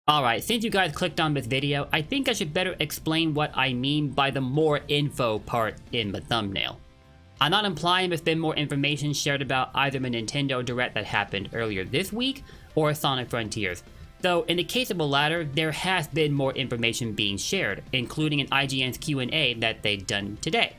Alright, since you guys clicked on this video, I think I should better explain what I mean by the more info part in the thumbnail. I'm not implying there's been more information shared about either the Nintendo Direct that happened earlier this week or Sonic Frontiers. Though in the case of the latter, there has been more information being shared, including in IGN's Q&A that they've done today.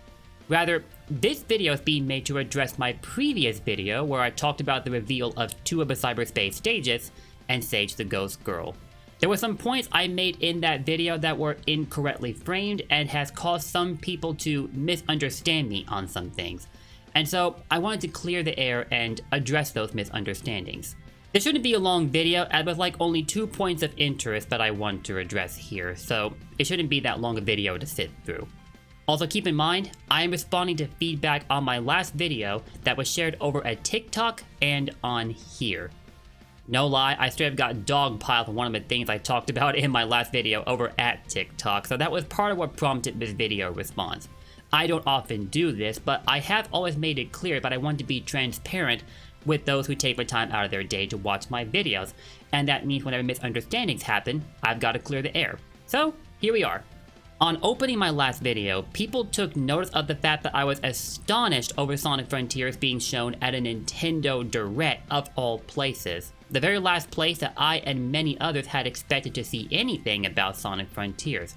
Rather, this video is being made to address my previous video where I talked about the reveal of 2 of the Cyberspace Stages and Sage the Ghost Girl. There were some points I made in that video that were incorrectly framed and has caused some people to misunderstand me on some things. And so I wanted to clear the air and address those misunderstandings. This shouldn't be a long video, as there's like only 2 points of interest that I want to address here, so it shouldn't be that long a video to sit through. Also keep in mind, I am responding to feedback on my last video that was shared over at TikTok and on here. No lie, I straight up got dogpiled for one of the things I talked about in my last video over at TikTok, so that was part of what prompted this video response. I don't often do this, but I have always made it clear that I want to be transparent with those who take the time out of their day to watch my videos, and that means whenever misunderstandings happen, I've got to clear the air. So, here we are. On opening my last video, people took notice of the fact that I was astonished over Sonic Frontiers being shown at a Nintendo Direct of all places. The very last place that I and many others had expected to see anything about Sonic Frontiers.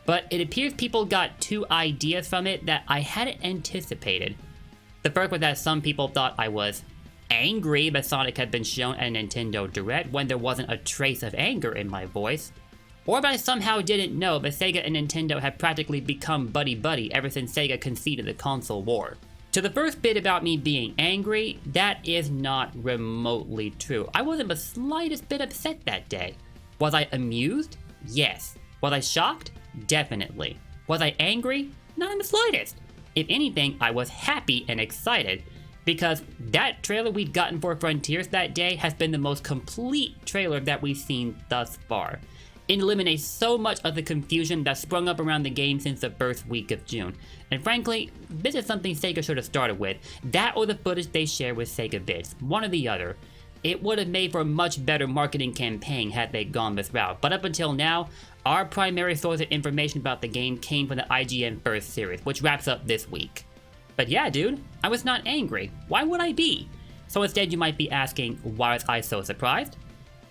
But it appears people got 2 ideas from it that I hadn't anticipated. The first was that some people thought I was angry that Sonic had been shown at a Nintendo Direct when there wasn't a trace of anger in my voice. Or that I somehow didn't know that SEGA and Nintendo had practically become buddy-buddy ever since SEGA conceded the console war. To the first bit about me being angry, that is not remotely true. I wasn't the slightest bit upset that day. Was I amused? Yes. Was I shocked? Definitely. Was I angry? Not in the slightest. If anything, I was happy and excited, because that trailer we'd gotten for Frontiers that day has been the most complete trailer that we've seen thus far. It eliminates so much of the confusion that sprung up around the game since the first week of June. And frankly, this is something SEGA should have started with. That or the footage they share with SEGA Bits, one or the other. It would have made for a much better marketing campaign had they gone this route, but up until now, our primary source of information about the game came from the IGN First series, which wraps up this week. But yeah dude, I was not angry. Why would I be? So instead you might be asking, why was I so surprised?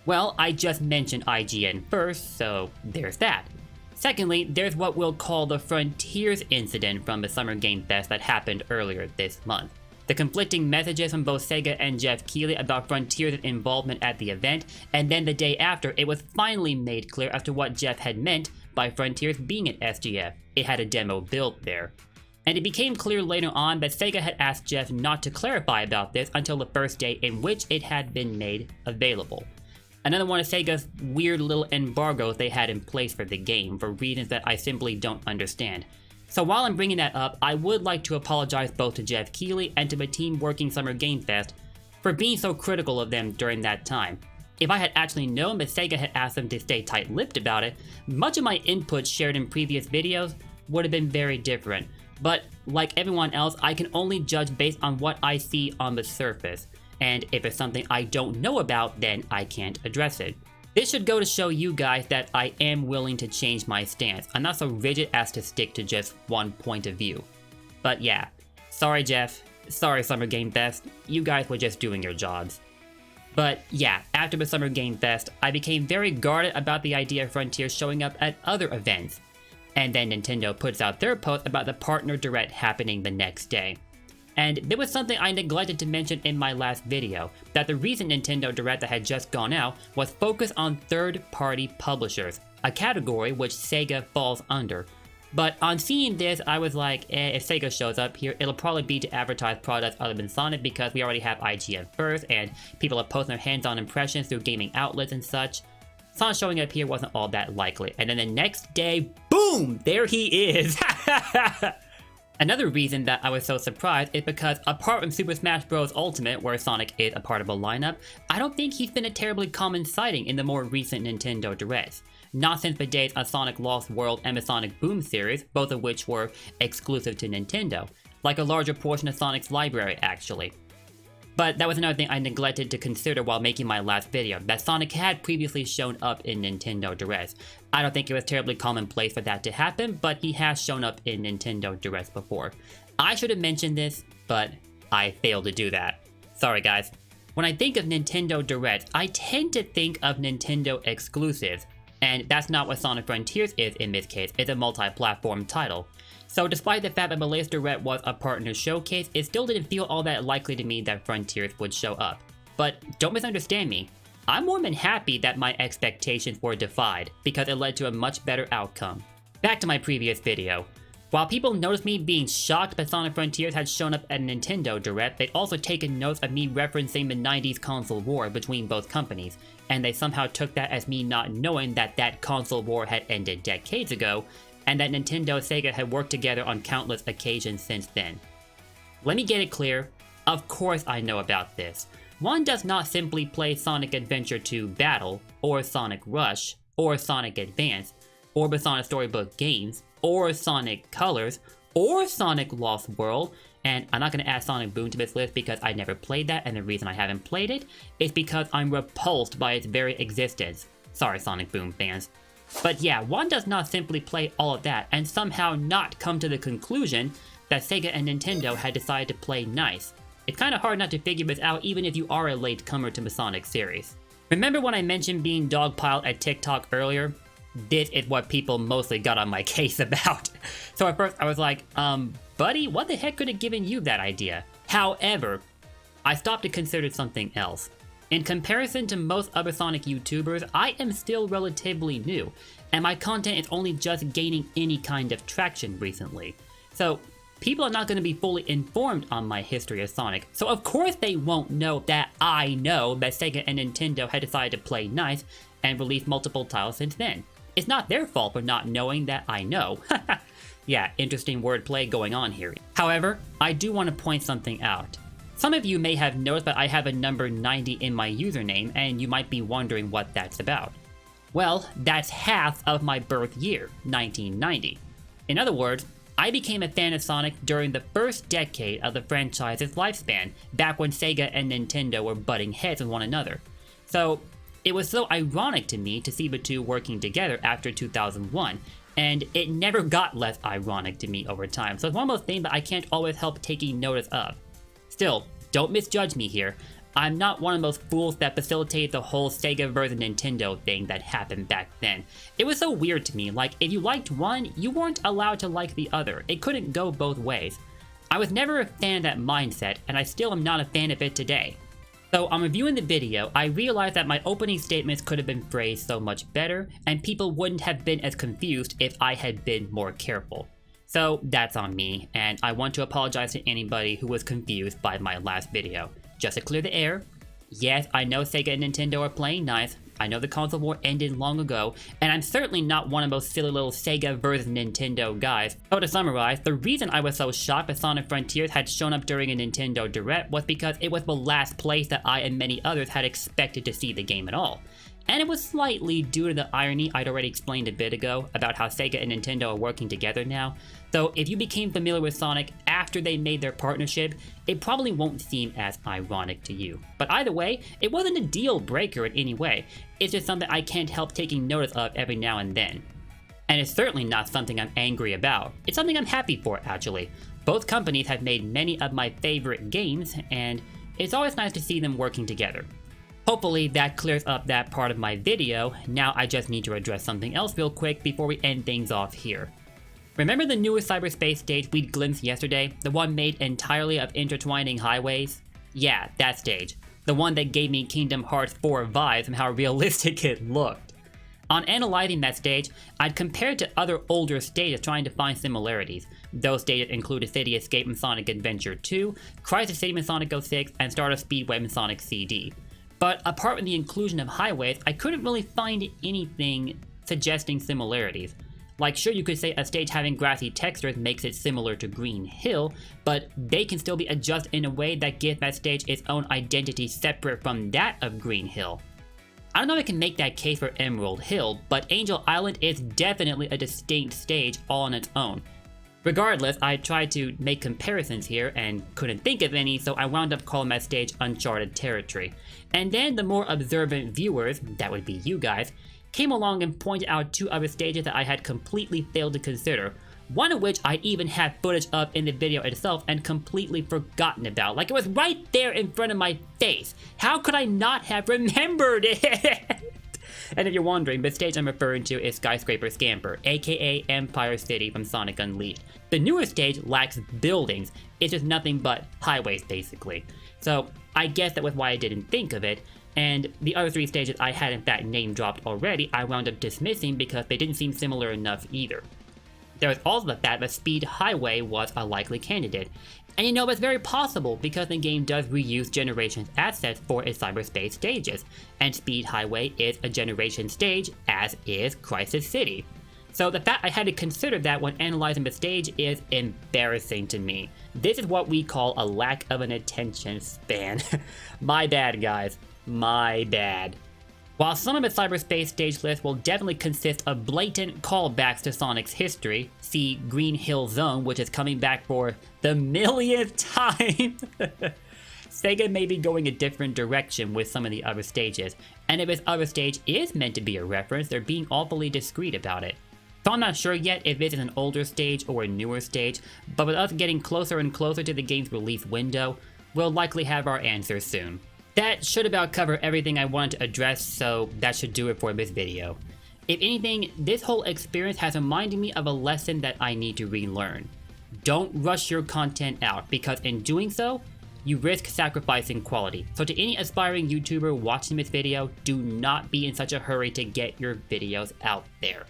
Well, I just mentioned IGN first, so there's that. Secondly, there's what we'll call the Frontiers incident from the Summer Game Fest that happened earlier this month. The conflicting messages from both SEGA and Jeff Keighley about Frontiers' involvement at the event, and then the day after, it was finally made clear as to what Jeff had meant by Frontiers being at SGF. It had a demo built there. And it became clear later on that SEGA had asked Jeff not to clarify about this until the first day in which it had been made available. Another one of SEGA's weird little embargoes they had in place for the game for reasons that I simply don't understand. So while I'm bringing that up, I would like to apologize both to Jeff Keighley and to the team working Summer Game Fest for being so critical of them during that time. If I had actually known that SEGA had asked them to stay tight-lipped about it, much of my input shared in previous videos would have been very different. But like everyone else, I can only judge based on what I see on the surface. And if it's something I don't know about, then I can't address it. This should go to show you guys that I am willing to change my stance. I'm not so rigid as to stick to just one point of view. But yeah, sorry Jeff, sorry Summer Game Fest, you guys were just doing your jobs. But yeah, after the Summer Game Fest, I became very guarded about the idea of Frontiers showing up at other events. And then Nintendo puts out their post about the Partner Direct happening the next day. And there was something I neglected to mention in my last video, that the recent Nintendo Direct that had just gone out was focused on third-party publishers, a category which SEGA falls under. But on seeing this, I was like, if SEGA shows up here, it'll probably be to advertise products other than Sonic because we already have IGN First, and people are posting their hands-on impressions through gaming outlets and such. Sonic showing up here wasn't all that likely, and then the next day, boom, there he is! Another reason that I was so surprised is because apart from Super Smash Bros. Ultimate, where Sonic is a part of a lineup, I don't think he's been a terribly common sighting in the more recent Nintendo Directs. Not since the days of Sonic Lost World and the Sonic Boom series, both of which were exclusive to Nintendo, like a larger portion of Sonic's library actually. But that was another thing I neglected to consider while making my last video, that Sonic had previously shown up in Nintendo Directs. I don't think it was terribly commonplace for that to happen, but he has shown up in Nintendo Directs before. I should have mentioned this, but I failed to do that. Sorry guys. When I think of Nintendo Directs, I tend to think of Nintendo exclusives, and that's not what Sonic Frontiers is in this case. It's a multi-platform title. So despite the fact that the latest Direct was a partner showcase, it still didn't feel all that likely to me that Frontiers would show up. But don't misunderstand me, I'm more than happy that my expectations were defied, because it led to a much better outcome. Back to my previous video. While people noticed me being shocked that Sonic Frontiers had shown up at a Nintendo Direct, they'd also taken notes of me referencing the 90s console war between both companies, and they somehow took that as me not knowing that that console war had ended decades ago, and that Nintendo and Sega had worked together on countless occasions since then. Let me get it clear, of course I know about this. One does not simply play Sonic Adventure 2 Battle, or Sonic Rush, or Sonic Advance, or the Sonic Storybook games, or Sonic Colors, or Sonic Lost World, and I'm not going to add Sonic Boom to this list because I never played that, and the reason I haven't played it is because I'm repulsed by its very existence. Sorry Sonic Boom fans. But yeah, one does not simply play all of that and somehow not come to the conclusion that Sega and Nintendo had decided to play nice. It's kind of hard not to figure this out even if you are a latecomer to the Sonic series. Remember when I mentioned being dogpiled at TikTok earlier? This is what people mostly got on my case about. So at first I was like, buddy, what the heck could have given you that idea? However, I stopped to consider something else. In comparison to most other Sonic YouTubers, I am still relatively new, and my content is only just gaining any kind of traction recently. So people are not going to be fully informed on my history of Sonic, so of course they won't know that I know that Sega and Nintendo had decided to play nice and release multiple titles since then. It's not their fault for not knowing that I know. Yeah, interesting wordplay going on here. However, I do want to point something out. Some of you may have noticed that I have a number 90 in my username, and you might be wondering what that's about. Well, that's half of my birth year, 1990. In other words, I became a fan of Sonic during the first decade of the franchise's lifespan, back when Sega and Nintendo were butting heads with one another. So, it was so ironic to me to see the two working together after 2001, and it never got less ironic to me over time, so it's one of those things that I can't always help taking notice of. Still, don't misjudge me here. I'm not one of those fools that facilitated the whole Sega versus Nintendo thing that happened back then. It was so weird to me, like if you liked one, you weren't allowed to like the other. It couldn't go both ways. I was never a fan of that mindset, and I still am not a fan of it today. So on reviewing the video, I realized that my opening statements could have been phrased so much better, and people wouldn't have been as confused if I had been more careful. So that's on me, and I want to apologize to anybody who was confused by my last video. Just to clear the air, yes, I know Sega and Nintendo are playing nice, I know the console war ended long ago, and I'm certainly not one of those silly little Sega versus Nintendo guys. So to summarize, the reason I was so shocked that Sonic Frontiers had shown up during a Nintendo Direct was because it was the last place that I and many others had expected to see the game at all. And it was slightly due to the irony I'd already explained a bit ago about how Sega and Nintendo are working together now. So if you became familiar with Sonic after they made their partnership, it probably won't seem as ironic to you. But either way, it wasn't a deal breaker in any way. It's just something I can't help taking notice of every now and then. And it's certainly not something I'm angry about. It's something I'm happy for, actually. Both companies have made many of my favorite games, and it's always nice to see them working together. Hopefully that clears up that part of my video. Now I just need to address something else real quick before we end things off here. Remember the newest Cyberspace Stage we'd glimpsed yesterday? The one made entirely of intertwining highways? Yeah, that stage. The one that gave me Kingdom Hearts 4 vibes and how realistic it looked. On analyzing that stage, I'd compared to other older stages trying to find similarities. Those stages included City Escape in Sonic Adventure 2, Crisis City in Sonic 06, and Stardust Speedway in Sonic CD. But apart from the inclusion of highways, I couldn't really find anything suggesting similarities. Like sure you could say a stage having grassy textures makes it similar to Green Hill, but they can still be adjusted in a way that gives that stage its own identity separate from that of Green Hill. I don't know if I can make that case for Emerald Hill, but Angel Island is definitely a distinct stage all on its own. Regardless, I tried to make comparisons here and couldn't think of any, so I wound up calling my stage Uncharted Territory. And then the more observant viewers, that would be you guys, came along and pointed out 2 other stages that I had completely failed to consider, one of which I even had footage of in the video itself and completely forgotten about. Like, it was right there in front of my face. How could I not have remembered it? And if you're wondering, the stage I'm referring to is Skyscraper Scamper, aka Empire City from Sonic Unleashed. The newer stage lacks buildings, it's just nothing but highways basically. So I guess that was why I didn't think of it, and the other 3 stages I had in fact name dropped already, I wound up dismissing because they didn't seem similar enough either. There was also the fact that Speed Highway was a likely candidate. And you know, it's very possible because the game does reuse Generation's assets for its cyberspace stages, and Speed Highway is a Generation stage, as is Crisis City. So the fact I had to consider that when analyzing the stage is embarrassing to me. This is what we call a lack of an attention span. My bad, guys. My bad. While some of the Cyberspace Stage list will definitely consist of blatant callbacks to Sonic's history, see Green Hill Zone, which is coming back for the millionth time, Sega may be going a different direction with some of the other stages, and if this other stage is meant to be a reference, they're being awfully discreet about it. So I'm not sure yet if this is an older stage or a newer stage, but with us getting closer and closer to the game's release window, we'll likely have our answers soon. That should about cover everything I wanted to address, so that should do it for this video. If anything, this whole experience has reminded me of a lesson that I need to relearn. Don't rush your content out, because in doing so, you risk sacrificing quality. So to any aspiring YouTuber watching this video, do not be in such a hurry to get your videos out there.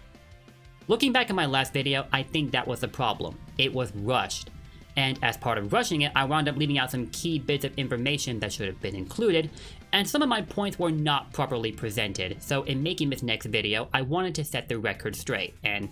Looking back at my last video, I think that was the problem. It was rushed. And as part of rushing it, I wound up leaving out some key bits of information that should have been included, and some of my points were not properly presented, so in making this next video, I wanted to set the record straight, and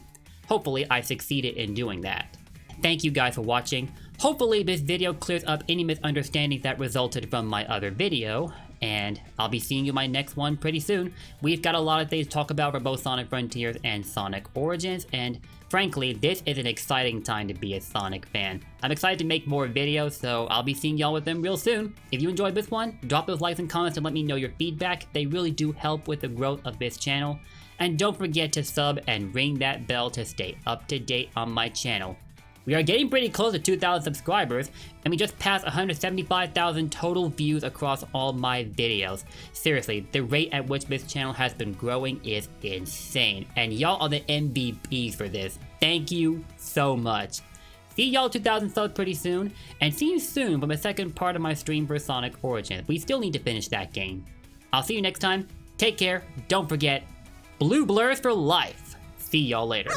hopefully I succeeded in doing that. Thank you guys for watching. Hopefully this video clears up any misunderstandings that resulted from my other video, and I'll be seeing you in my next one pretty soon. We've got a lot of things to talk about for both Sonic Frontiers and Sonic Origins, and frankly, this is an exciting time to be a Sonic fan. I'm excited to make more videos, so I'll be seeing y'all with them real soon. If you enjoyed this one, drop those likes and comments and let me know your feedback. They really do help with the growth of this channel. And don't forget to sub and ring that bell to stay up to date on my channel. We are getting pretty close to 2,000 subscribers, and we just passed 175,000 total views across all my videos. Seriously, the rate at which this channel has been growing is insane, and y'all are the MVPs for this. Thank you so much. See y'all 2,000 subs pretty soon, and see you soon for the second part of my stream for Sonic Origins. We still need to finish that game. I'll see you next time. Take care. Don't forget, blue blurs for life. See y'all later.